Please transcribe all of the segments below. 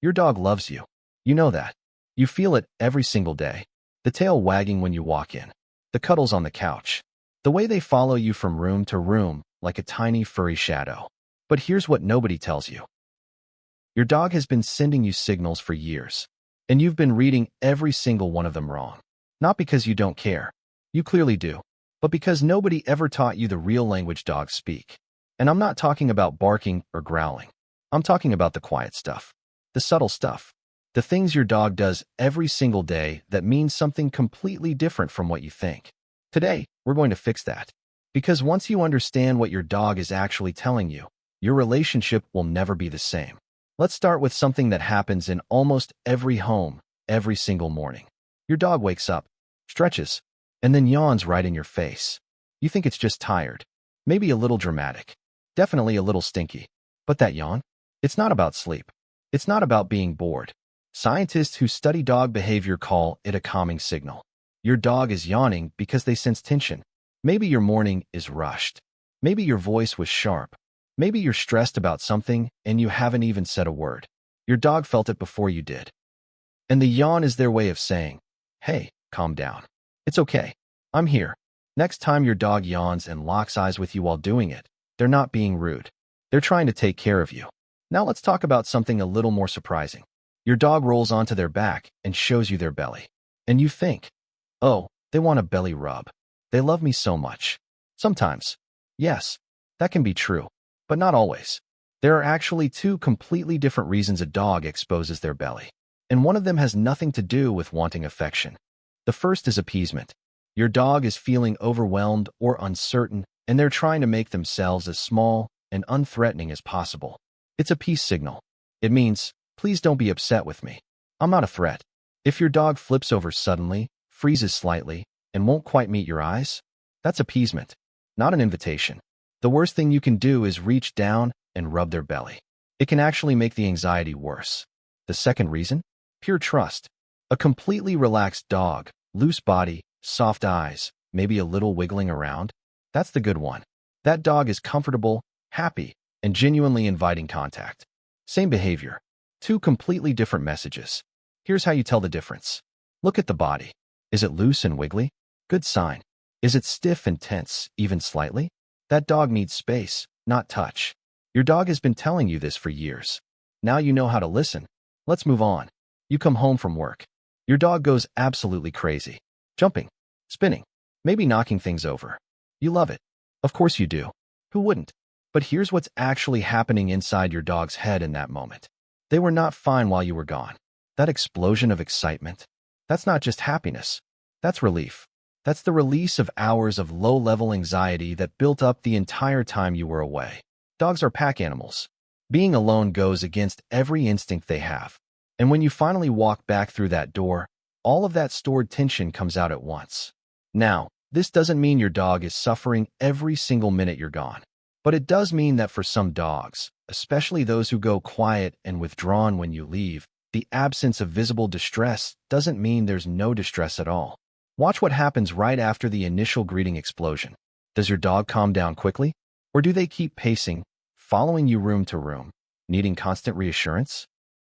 Your dog loves you. You know that. You feel it every single day. The tail wagging when you walk in. The cuddles on the couch. The way they follow you from room to room like a tiny furry shadow. But here's what nobody tells you. Your dog has been sending you signals for years, and you've been reading every single one of them wrong. Not because you don't care. You clearly do. But because nobody ever taught you the real language dogs speak. And I'm not talking about barking or growling. I'm talking about the quiet stuff. The subtle stuff. The things your dog does every single day that means something completely different from what you think. Today, we're going to fix that. Because once you understand what your dog is actually telling you, your relationship will never be the same. Let's start with something that happens in almost every home, every single morning. Your dog wakes up, stretches, and then yawns right in your face. You think it's just tired. Maybe a little dramatic. Definitely a little stinky. But that yawn? It's not about sleep. It's not about being bored. Scientists who study dog behavior call it a calming signal. Your dog is yawning because they sense tension. Maybe your morning is rushed. Maybe your voice was sharp. Maybe you're stressed about something and you haven't even said a word. Your dog felt it before you did. And the yawn is their way of saying, hey, calm down. It's okay. I'm here. Next time your dog yawns and locks eyes with you while doing it, they're not being rude. They're trying to take care of you. Now let's talk about something a little more surprising. Your dog rolls onto their back and shows you their belly. And you think, oh, they want a belly rub. They love me so much. Sometimes. Yes, that can be true. But not always. There are actually two completely different reasons a dog exposes their belly. And one of them has nothing to do with wanting affection. The first is appeasement. Your dog is feeling overwhelmed or uncertain, and they're trying to make themselves as small and unthreatening as possible. It's a peace signal. It means, please don't be upset with me. I'm not a threat. If your dog flips over suddenly, freezes slightly, and won't quite meet your eyes, that's appeasement, not an invitation. The worst thing you can do is reach down and rub their belly. It can actually make the anxiety worse. The second reason? Pure trust. A completely relaxed dog, loose body, soft eyes, maybe a little wiggling around. That's the good one. That dog is comfortable, happy, and genuinely inviting contact. Same behavior. Two completely different messages. Here's how you tell the difference. Look at the body. Is it loose and wiggly? Good sign. Is it stiff and tense, even slightly? That dog needs space, not touch. Your dog has been telling you this for years. Now you know how to listen. Let's move on. You come home from work. Your dog goes absolutely crazy. Jumping, spinning, maybe knocking things over. You love it. Of course you do. Who wouldn't? But here's what's actually happening inside your dog's head in that moment. They were not fine while you were gone. That explosion of excitement, that's not just happiness. That's relief. That's the release of hours of low-level anxiety that built up the entire time you were away. Dogs are pack animals. Being alone goes against every instinct they have. And when you finally walk back through that door, all of that stored tension comes out at once. Now, this doesn't mean your dog is suffering every single minute you're gone. But it does mean that for some dogs, especially those who go quiet and withdrawn when you leave, the absence of visible distress doesn't mean there's no distress at all. Watch what happens right after the initial greeting explosion. Does your dog calm down quickly? Or do they keep pacing, following you room to room, needing constant reassurance?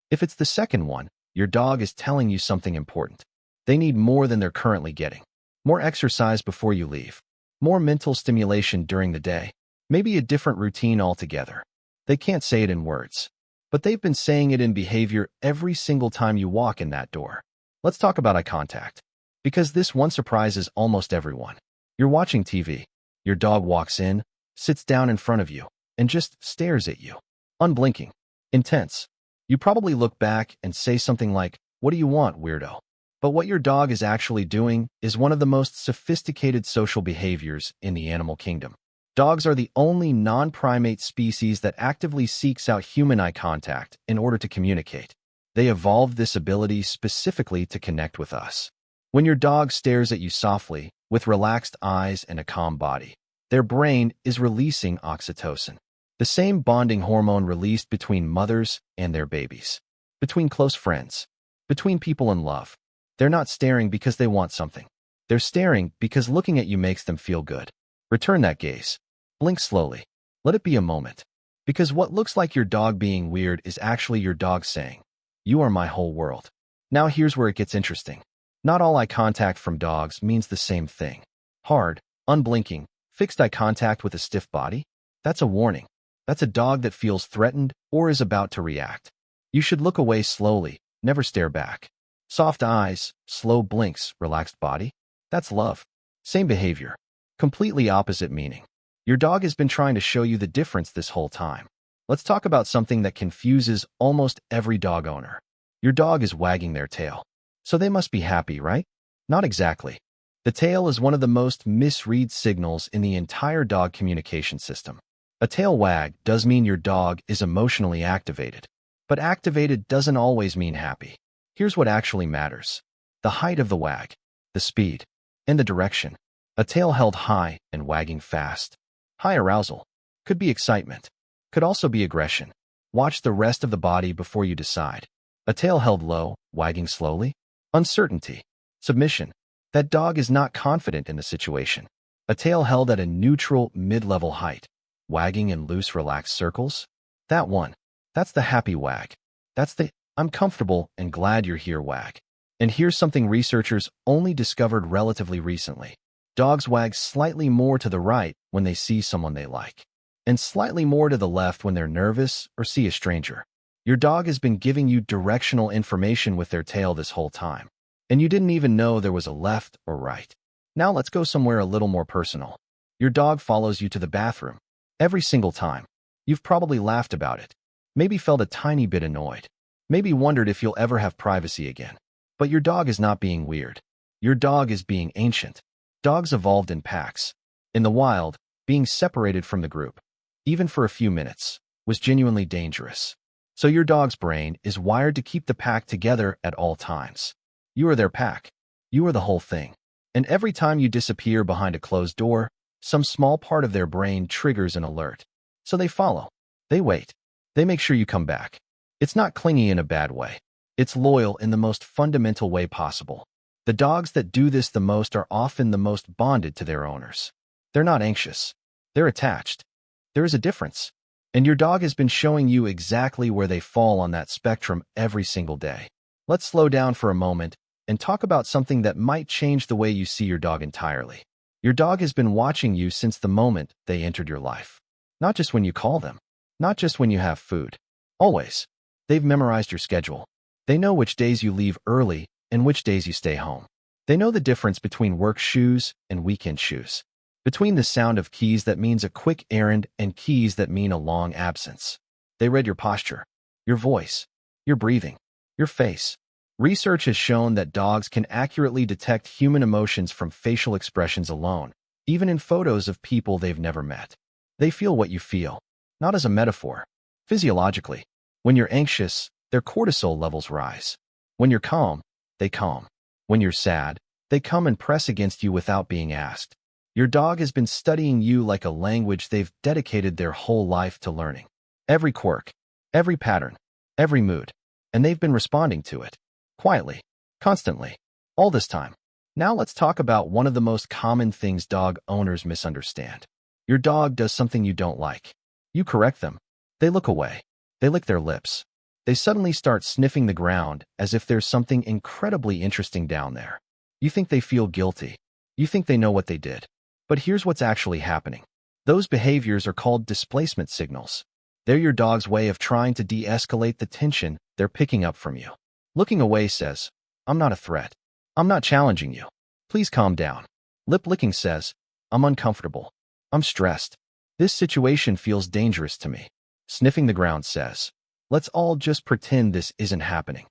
If it's the second one, your dog is telling you something important. They need more than they're currently getting. More exercise before you leave. More mental stimulation during the day. Maybe a different routine altogether. They can't say it in words, but they've been saying it in behavior every single time you walk in that door. Let's talk about eye contact. Because this one surprises almost everyone. You're watching TV. Your dog walks in, sits down in front of you, and just stares at you. Unblinking. Intense. You probably look back and say something like, "What do you want, weirdo?" But what your dog is actually doing is one of the most sophisticated social behaviors in the animal kingdom. Dogs are the only non-primate species that actively seeks out human eye contact in order to communicate. They evolved this ability specifically to connect with us. When your dog stares at you softly, with relaxed eyes and a calm body, their brain is releasing oxytocin, the same bonding hormone released between mothers and their babies, between close friends, between people in love. They're not staring because they want something. They're staring because looking at you makes them feel good. Return that gaze. Blink slowly. Let it be a moment. Because what looks like your dog being weird is actually your dog saying, You are my whole world. Now here's where it gets interesting. Not all eye contact from dogs means the same thing. Hard, unblinking, fixed eye contact with a stiff body? That's a warning. That's a dog that feels threatened or is about to react. You should look away slowly, never stare back. Soft eyes, slow blinks, relaxed body? That's love. Same behavior. Completely opposite meaning. Your dog has been trying to show you the difference this whole time. Let's talk about something that confuses almost every dog owner. Your dog is wagging their tail. So they must be happy, right? Not exactly. The tail is one of the most misread signals in the entire dog communication system. A tail wag does mean your dog is emotionally activated. But activated doesn't always mean happy. Here's what actually matters. The height of the wag, the speed, and the direction. A tail held high and wagging fast. High arousal. Could be excitement. Could also be aggression. Watch the rest of the body before you decide. A tail held low, wagging slowly. Uncertainty. Submission. That dog is not confident in the situation. A tail held at a neutral, mid-level height. Wagging in loose, relaxed circles. That one. That's the happy wag. That's the I'm comfortable and glad you're here wag. And here's something researchers only discovered relatively recently. Dogs wag slightly more to the right when they see someone they like, and slightly more to the left when they're nervous or see a stranger. Your dog has been giving you directional information with their tail this whole time, and you didn't even know there was a left or right. Now let's go somewhere a little more personal. Your dog follows you to the bathroom. Every single time. You've probably laughed about it. Maybe felt a tiny bit annoyed. Maybe wondered if you'll ever have privacy again. But your dog is not being weird. Your dog is being ancient. Dogs evolved in packs. In the wild, being separated from the group, even for a few minutes, was genuinely dangerous. So your dog's brain is wired to keep the pack together at all times. You are their pack. You are the whole thing. And every time you disappear behind a closed door, some small part of their brain triggers an alert. So they follow. They wait. They make sure you come back. It's not clingy in a bad way. It's loyal in the most fundamental way possible. The dogs that do this the most are often the most bonded to their owners. They're not anxious. They're attached. There is a difference. And your dog has been showing you exactly where they fall on that spectrum every single day. Let's slow down for a moment and talk about something that might change the way you see your dog entirely. Your dog has been watching you since the moment they entered your life. Not just when you call them. Not just when you have food. Always. They've memorized your schedule. They know which days you leave early and which days you stay home. They know the difference between work shoes and weekend shoes. Between the sound of keys that means a quick errand and keys that mean a long absence. They read your posture, your voice, your breathing, your face. Research has shown that dogs can accurately detect human emotions from facial expressions alone, even in photos of people they've never met. They feel what you feel, not as a metaphor. Physiologically, when you're anxious, their cortisol levels rise. When you're calm, they calm. When you're sad, they come and press against you without being asked. Your dog has been studying you like a language they've dedicated their whole life to learning. Every quirk, every pattern, every mood. And they've been responding to it. Quietly, constantly, all this time. Now let's talk about one of the most common things dog owners misunderstand. Your dog does something you don't like. You correct them. They look away. They lick their lips. They suddenly start sniffing the ground as if there's something incredibly interesting down there. You think they feel guilty. You think they know what they did. But here's what's actually happening. Those behaviors are called displacement signals. They're your dog's way of trying to de-escalate the tension they're picking up from you. Looking away says, I'm not a threat. I'm not challenging you. Please calm down. Lip licking says, I'm uncomfortable. I'm stressed. This situation feels dangerous to me. Sniffing the ground says, let's all just pretend this isn't happening.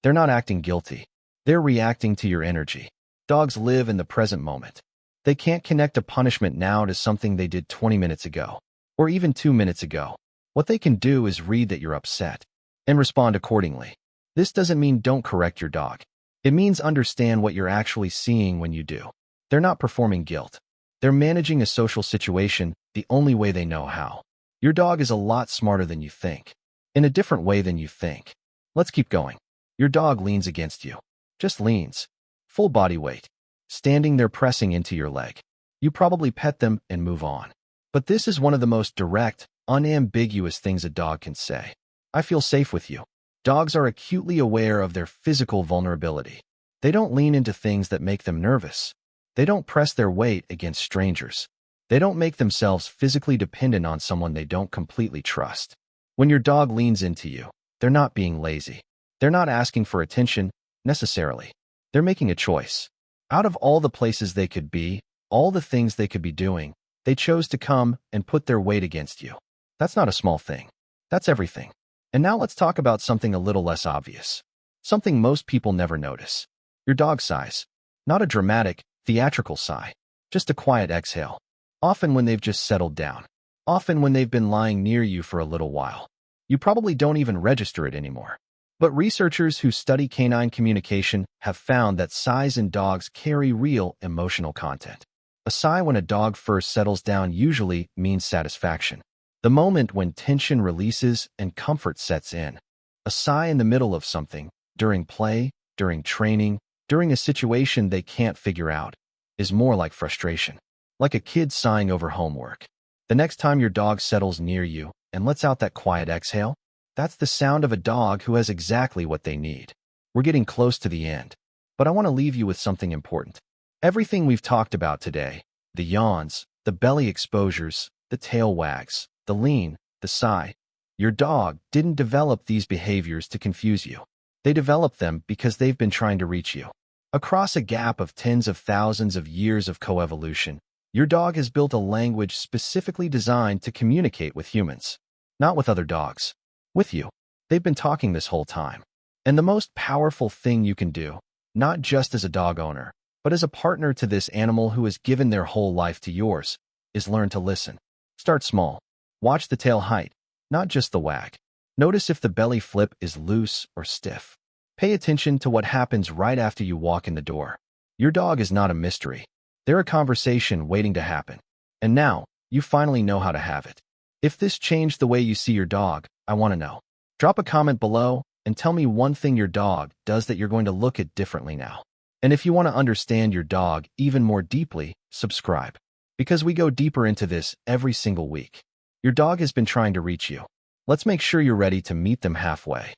They're not acting guilty. They're reacting to your energy. Dogs live in the present moment. They can't connect a punishment now to something they did 20 minutes ago, or even 2 minutes ago. What they can do is read that you're upset and respond accordingly. This doesn't mean don't correct your dog. It means understand what you're actually seeing when you do. They're not performing guilt. They're managing a social situation the only way they know how. Your dog is a lot smarter than you think, in a different way than you think. Let's keep going. Your dog leans against you. Just leans. Full body weight. Standing there pressing into your leg. You probably pet them and move on. But this is one of the most direct, unambiguous things a dog can say. I feel safe with you. Dogs are acutely aware of their physical vulnerability. They don't lean into things that make them nervous. They don't press their weight against strangers. They don't make themselves physically dependent on someone they don't completely trust. When your dog leans into you, they're not being lazy. They're not asking for attention, necessarily. They're making a choice. Out of all the places they could be, all the things they could be doing, they chose to come and put their weight against you. That's not a small thing. That's everything. And now let's talk about something a little less obvious. Something most people never notice. Your dog sighs. Not a dramatic, theatrical sigh. Just a quiet exhale. Often when they've just settled down. Often when they've been lying near you for a little while. You probably don't even register it anymore. But researchers who study canine communication have found that sighs in dogs carry real emotional content. A sigh when a dog first settles down usually means satisfaction. The moment when tension releases and comfort sets in. A sigh in the middle of something, during play, during training, during a situation they can't figure out, is more like frustration. Like a kid sighing over homework. The next time your dog settles near you and lets out that quiet exhale, that's the sound of a dog who has exactly what they need. We're getting close to the end, but I want to leave you with something important. Everything we've talked about today, the yawns, the belly exposures, the tail wags, the lean, the sigh, your dog didn't develop these behaviors to confuse you. They developed them because they've been trying to reach you. Across a gap of tens of thousands of years of coevolution, your dog has built a language specifically designed to communicate with humans. Not with other dogs. With you. They've been talking this whole time. And the most powerful thing you can do, not just as a dog owner, but as a partner to this animal who has given their whole life to yours, is learn to listen. Start small. Watch the tail height, not just the wag. Notice if the belly flip is loose or stiff. Pay attention to what happens right after you walk in the door. Your dog is not a mystery. They're a conversation waiting to happen. And now, you finally know how to have it. If this changed the way you see your dog, I want to know. Drop a comment below and tell me one thing your dog does that you're going to look at differently now. And if you want to understand your dog even more deeply, subscribe. Because we go deeper into this every single week. Your dog has been trying to reach you. Let's make sure you're ready to meet them halfway.